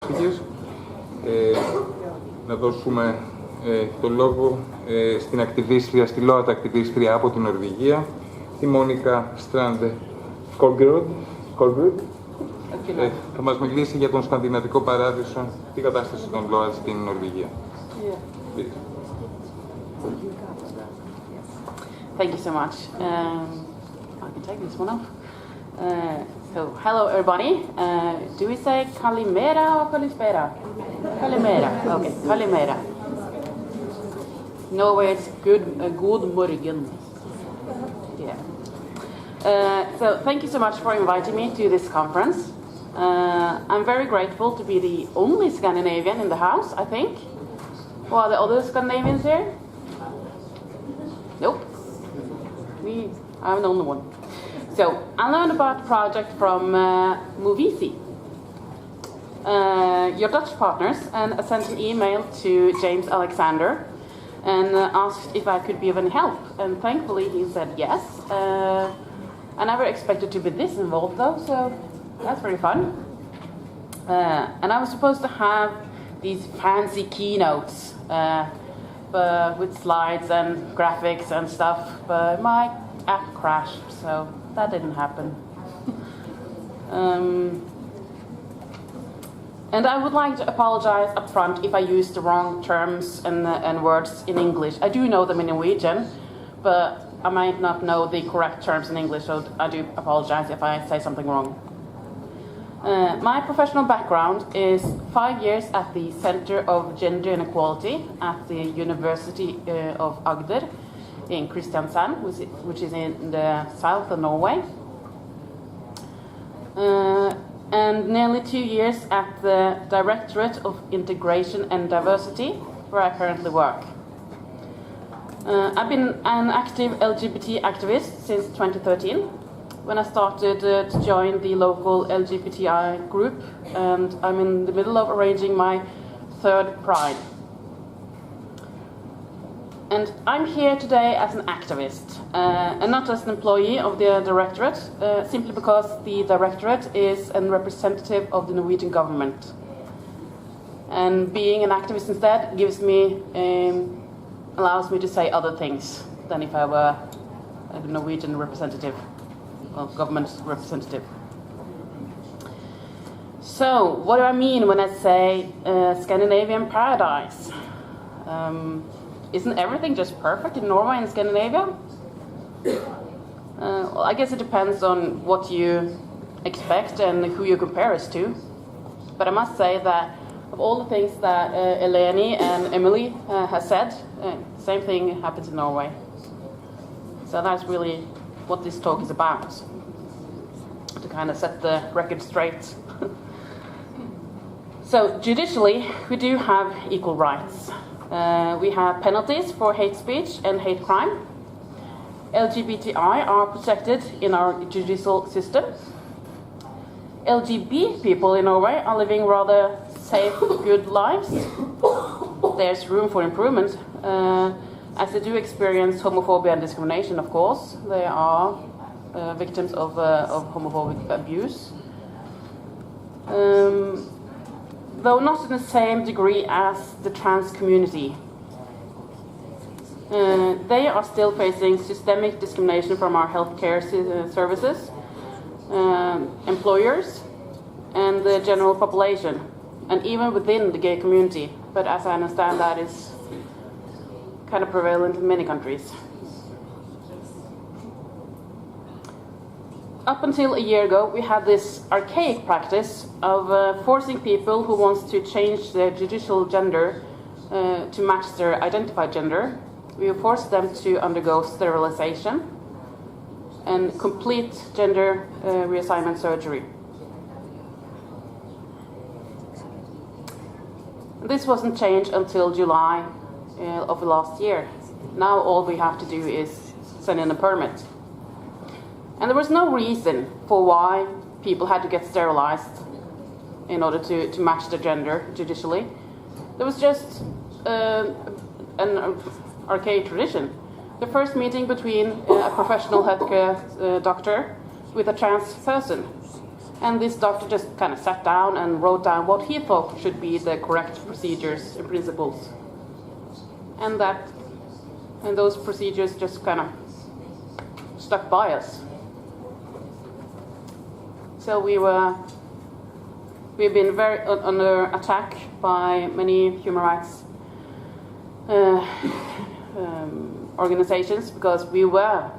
speakers. Να δώσουμε το λόγο στην ακτιβίστρια, στη ΛΟΑΤ ακτιβίστρια από την Νορβηγία, τη Μόνικα Strand Korgerud. Θα μας μιλήσει για τον σκανδιναβικό παράδεισο, τη κατάσταση των ΛΟΑΤ στην Νορβηγία. Thank you so much. I can take this one off. So, hello everybody. Do we say Kalimera or Kalispera? Kalimera. Okay, Kalimera. Norway, it's good morgen. Yeah. So, thank you so much for inviting me to this conference. I'm very grateful to be the only Scandinavian in the house, I think. Or are the other Scandinavians here? Nope. I'm the only one. So, I learned about the project from Movisi, your Dutch partners, and I sent an email to James Alexander and asked if I could be of any help. And thankfully he said yes. I never expected to be this involved though, so that's very fun. And I was supposed to have these fancy keynotes with slides and graphics and stuff, but my app crashed, so that didn't happen. And I would like to apologize up front if I use the wrong terms and words in English. I do know them in Norwegian, but I might not know the correct terms in English, so I do apologize if I say something wrong. My professional background is 5 years at the Center of Gender Inequality at the University of Agder in Kristiansand, which is in the south of Norway. And nearly 2 years at the Directorate of Integration and Diversity, where I currently work. I've been an active LGBT activist since 2013, when I started to join the local LGBTI group, and I'm in the middle of arranging my 3rd Pride. And I'm here today as an activist, and not as an employee of the Directorate, simply because the Directorate is a representative of the Norwegian government. And being an activist instead allows me to say other things than if I were a Norwegian representative, or government representative. So, what do I mean when I say Scandinavian paradise? Isn't everything just perfect in Norway and Scandinavia? Well, I guess it depends on what you expect and who you compare us to. But I must say that of all the things that Eleni and Emily has said, same thing happens in Norway. So that's really what this talk is about, to kind of set the record straight. So judicially, we do have equal rights. We have penalties for hate speech and hate crime. LGBTI are protected in our judicial system. LGBT people in Norway are living rather safe, good lives. There's room for improvement, as they do experience homophobia and discrimination, of course. They are victims of homophobic abuse. Though not in the same degree as the trans community. They are still facing systemic discrimination from our healthcare services, employers, and the general population, and even within the gay community. But as I understand, that is kind of prevalent in many countries. Up until a year ago, we had this archaic practice of forcing people who want to change their judicial gender to match their identified gender. We forced them to undergo sterilization and complete gender reassignment surgery. This wasn't changed until July of last year. Now all we have to do is send in a permit. And there was no reason for why people had to get sterilized in order to match their gender judicially. There was just an archaic tradition. The first meeting between a professional healthcare doctor with a trans person. And this doctor just kind of sat down and wrote down what he thought should be the correct procedures and principles. And those procedures just kind of stuck by us. So we've been very under attack by many human rights organizations because we were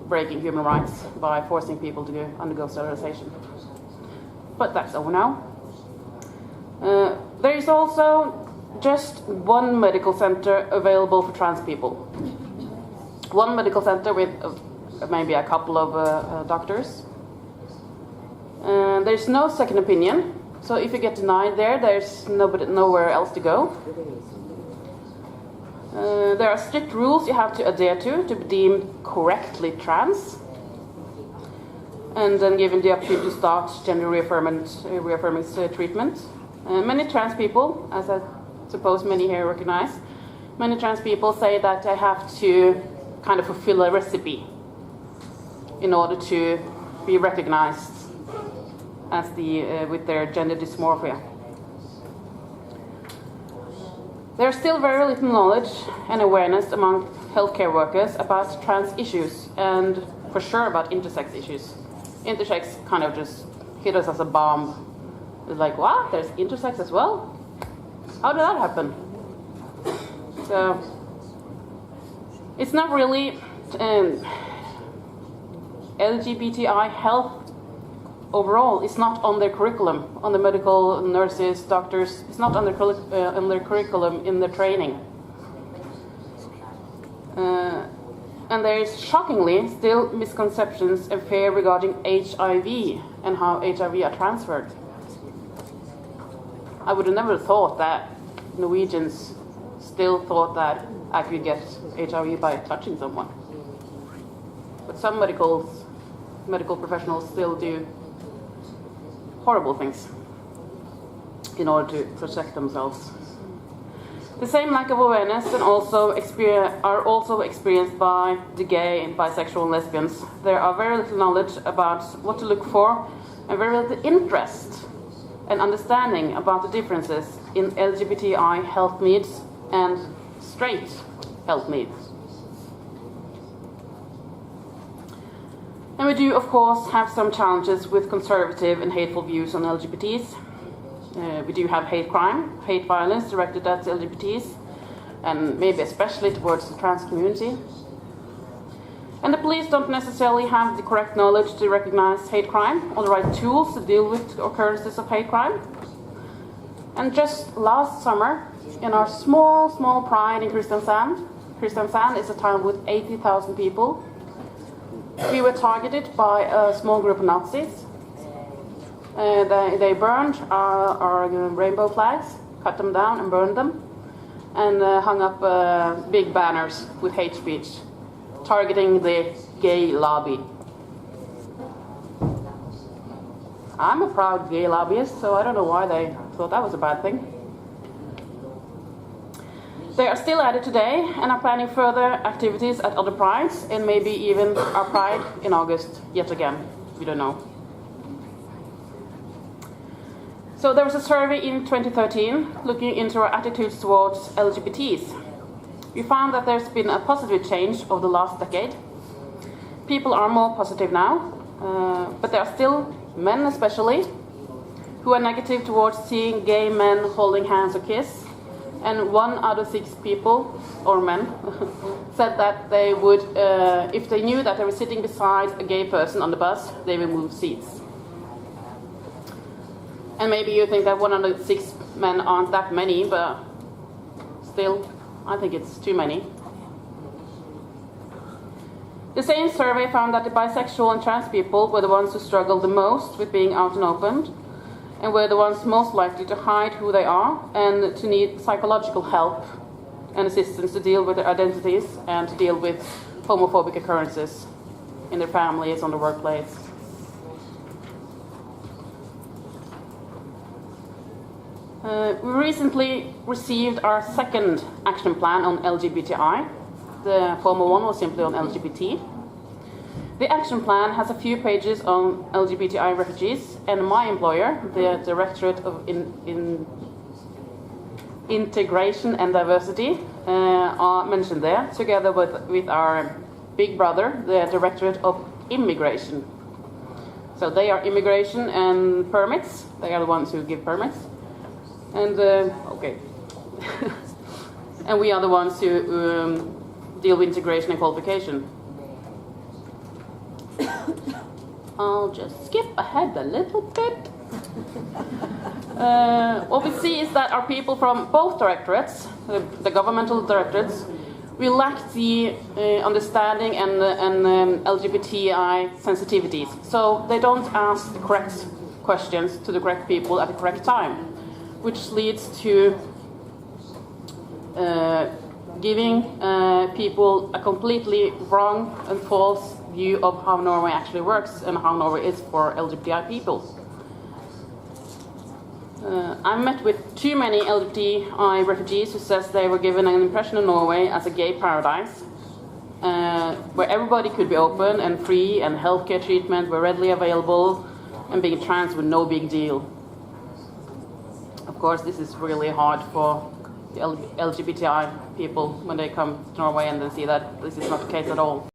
breaking human rights by forcing people to undergo sterilization. But that's over now. There is also just one medical center available for trans people. One medical center with maybe a couple of doctors. There's no second opinion, so if you get denied there, there's nowhere else to go. There are strict rules you have to adhere to be deemed correctly trans, and then given the opportunity to start gender reaffirming treatment. Many trans people, as I suppose many here recognize, many trans people say that they have to kind of fulfill a recipe in order to be recognized as with their gender dysmorphia. There's still very little knowledge and awareness among healthcare workers about trans issues and for sure about intersex issues. Intersex kind of just hit us as a bomb. It's like, what? There's intersex as well? How did that happen? So, it's not really LGBTI health overall. It's not on their curriculum, on the medical nurses, doctors. It's not on their curriculum in their training. And there is shockingly still misconceptions and fear regarding HIV and how HIV are transferred. I would have never thought that Norwegians still thought that I could get HIV by touching someone. But some medical professionals still do horrible things in order to protect themselves. The same lack of awareness are also experienced by the gay and bisexual and lesbians. There are very little knowledge about what to look for and very little interest and understanding about the differences in LGBTI health needs and straight health needs. And we do, of course, have some challenges with conservative and hateful views on LGBTs. We do have hate crime, hate violence directed at LGBTs, and maybe especially towards the trans community. And the police don't necessarily have the correct knowledge to recognize hate crime or the right tools to deal with occurrences of hate crime. And just last summer, in our small pride in Kristiansand is a town with 80,000 people, we were targeted by a small group of Nazis. They burned our rainbow flags, cut them down and burned them, and hung up big banners with hate speech, targeting the gay lobby. I'm a proud gay lobbyist, so I don't know why they thought that was a bad thing. They are still at it today and are planning further activities at other prides and maybe even our pride in August yet again. We don't know. So there was a survey in 2013 looking into our attitudes towards LGBTs. We found that there's been a positive change over the last decade. People are more positive now, but there are still men especially who are negative towards seeing gay men holding hands or kiss. And 1 out of 6 people, or men, said that they would, if they knew that they were sitting beside a gay person on the bus, they would move seats. And maybe you think that 1 out of 6 men aren't that many, but still, I think it's too many. The same survey found that the bisexual and trans people were the ones who struggled the most with being out and open, and were the ones most likely to hide who they are and to need psychological help and assistance to deal with their identities and to deal with homophobic occurrences in their families, on the workplace. We recently received our second action plan on LGBTI. The former one was simply on LGBT. The action plan has a few pages on LGBTI refugees, and my employer, the Directorate of Integration and Diversity, are mentioned there, together with our big brother, the Directorate of Immigration. So they are immigration and permits. They are the ones who give permits. And, okay. And we are the ones who deal with integration and qualification. I'll just skip ahead a little bit. What we see is that our people from both directorates, the governmental directorates, we lack the understanding and LGBTI sensitivities. So they don't ask the correct questions to the correct people at the correct time, which leads to giving people a completely wrong and false view of how Norway actually works and how Norway is for LGBTI people. I met with too many LGBTI refugees who says they were given an impression of Norway as a gay paradise, where everybody could be open and free and healthcare treatment were readily available and being trans was no big deal. Of course, this is really hard for the LGBTI people when they come to Norway and then see that this is not the case at all.